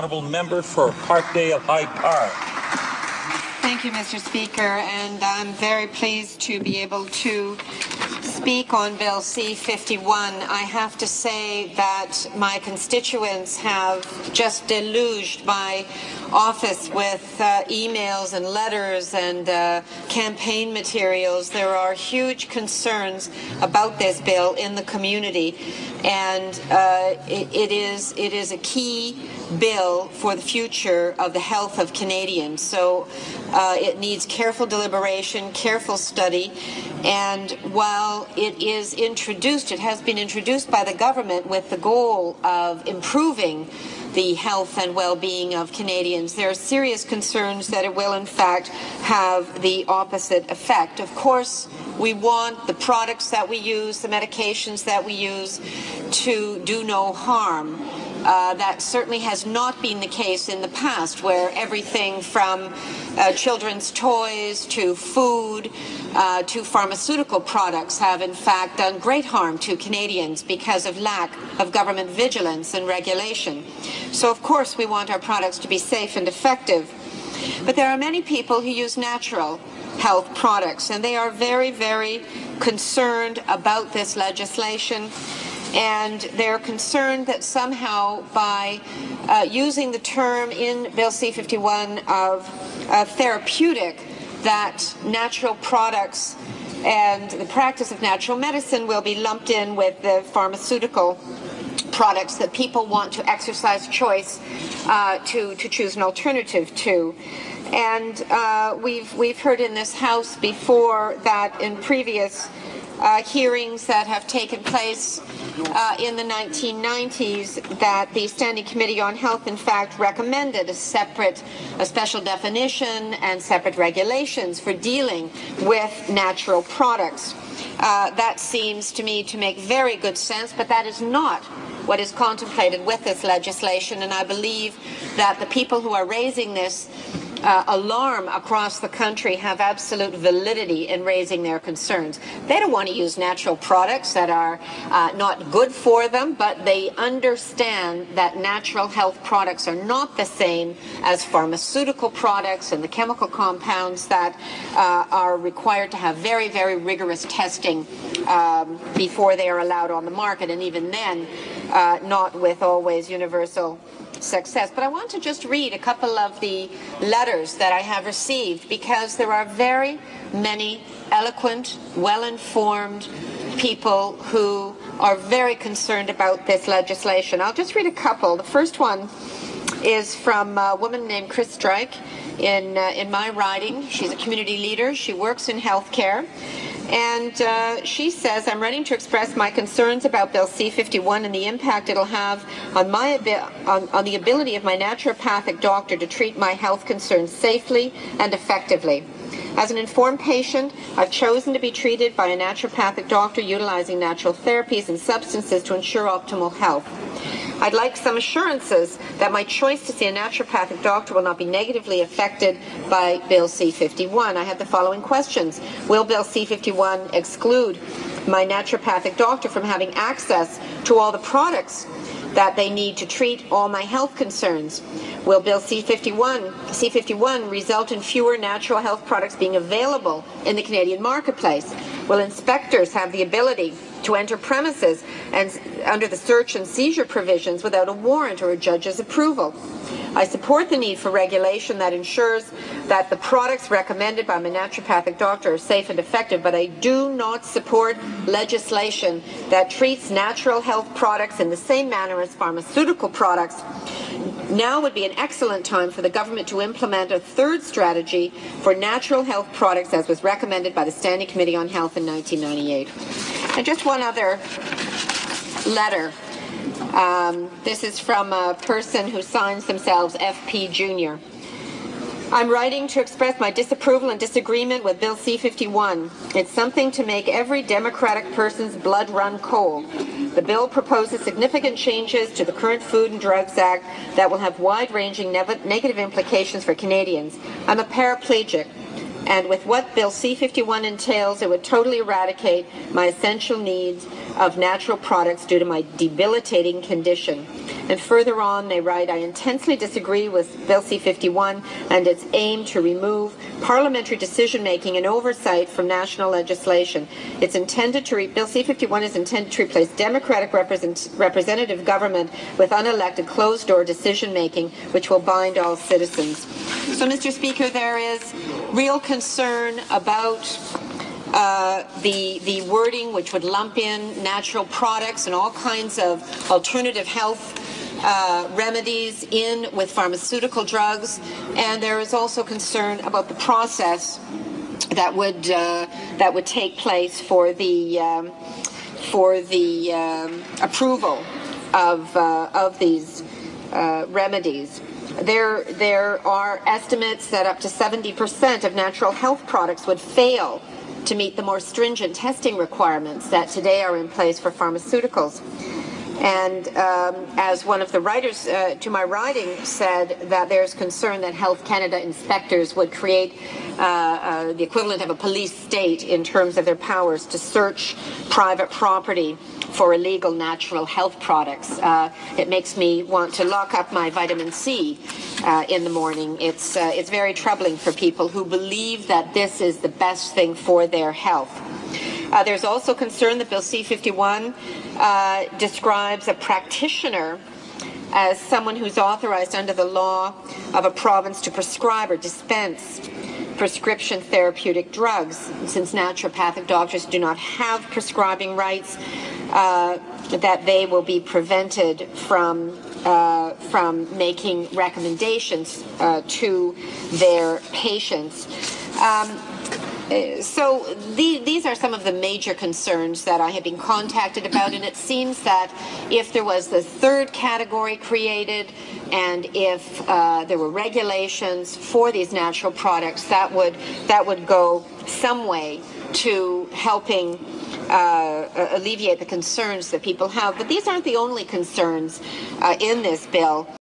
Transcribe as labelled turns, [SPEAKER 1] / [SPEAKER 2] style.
[SPEAKER 1] Honourable member for Parkdale High Park.
[SPEAKER 2] Thank you, Mr. Speaker, and I'm very pleased to be able to speak on Bill C-51. I have to say that my constituents have just deluged my office with emails and letters and campaign materials. There are huge concerns about this bill in the community, and it is a key bill for the future of the health of Canadians. So it needs careful deliberation, careful study, and while it is introduced, it has been introduced by the government with the goal of improving the health and well-being of Canadians, there are serious concerns that it will in fact have the opposite effect. Of course, we want the products that we use, the medications that we use, to do no harm. That certainly has not been the case in the past, where everything from children's toys to food to pharmaceutical products have in fact done great harm to Canadians because of lack of government vigilance and regulation. So of course we want our products to be safe and effective. But there are many people who use natural health products, and they are very, very concerned about this legislation. And they're concerned that somehow by using the term in Bill C-51 of therapeutic, that natural products and the practice of natural medicine will be lumped in with the pharmaceutical products that people want to exercise choice to choose an alternative to. And we've heard in this House before that in previous hearings that have taken place in the 1990s that the Standing Committee on Health in fact recommended a special definition and separate regulations for dealing with natural products. That seems to me to make very good sense, but that is not what is contemplated with this legislation, and I believe that the people who are raising this alarm across the country have absolute validity in raising their concerns. They don't want to use natural products that are not good for them, but they understand that natural health products are not the same as pharmaceutical products and the chemical compounds that are required to have very, very rigorous testing before they are allowed on the market, and even then not with always universal success. But I want to just read a couple of the letters that I have received, because there are very many eloquent, well-informed people who are very concerned about this legislation. I'll just read a couple. The first one is from a woman named Chris Strike in my riding. She's a community leader. She works in healthcare. And she says, I'm writing to express my concerns about Bill C-51 and the impact it'll have on on the ability of my naturopathic doctor to treat my health concerns safely and effectively. As an informed patient, I've chosen to be treated by a naturopathic doctor utilizing natural therapies and substances to ensure optimal health. I'd like some assurances that my choice to see a naturopathic doctor will not be negatively affected by Bill C-51. I have the following questions. Will Bill C-51 exclude my naturopathic doctor from having access to all the products that they need to treat all my health concerns? Will Bill C-51 result in fewer natural health products being available in the Canadian marketplace? Will inspectors have the ability to enter premises and under the search and seizure provisions without a warrant or a judge's approval? I support the need for regulation that ensures that the products recommended by my naturopathic doctor are safe and effective, but I do not support legislation that treats natural health products in the same manner as pharmaceutical products. Now would be an excellent time for the government to implement a third strategy for natural health products as was recommended by the Standing Committee on Health in 1998. And just one other letter. This is from a person who signs themselves FP Jr. I'm writing to express my disapproval and disagreement with Bill C-51. It's something to make every Democratic person's blood run cold. The bill proposes significant changes to the current Food and Drugs Act that will have wide-ranging negative implications for Canadians. I'm a paraplegic, and with what Bill C-51 entails, it would totally eradicate my essential needs of natural products due to my debilitating condition. And further on, they write, I intensely disagree with Bill C-51 and its aim to remove parliamentary decision-making and oversight from national legislation. It's intended to Bill C-51 is intended to replace democratic representative government with unelected closed-door decision-making, which will bind all citizens. So, Mr. Speaker, there is real concern about the wording, which would lump in natural products and all kinds of alternative health remedies in with pharmaceutical drugs, and there is also concern about the process that would take place for the approval of these remedies. There are estimates that up to 70% of natural health products would fail to meet the more stringent testing requirements that today are in place for pharmaceuticals. And as one of the writers to my writing said, that there's concern that Health Canada inspectors would create the equivalent of a police state in terms of their powers to search private property for illegal natural health products. It makes me want to lock up my vitamin C in the morning. It's very troubling for people who believe that this is the best thing for their health. There's also concern that Bill C-51 describes a practitioner as someone who's authorized under the law of a province to prescribe or dispense prescription therapeutic drugs. Since naturopathic doctors do not have prescribing rights, that they will be prevented from making recommendations to their patients. So these are some of the major concerns that I have been contacted about, and it seems that if there was the third category created and if there were regulations for these natural products, that would go some way to helping alleviate the concerns that people have. But these aren't the only concerns in this bill.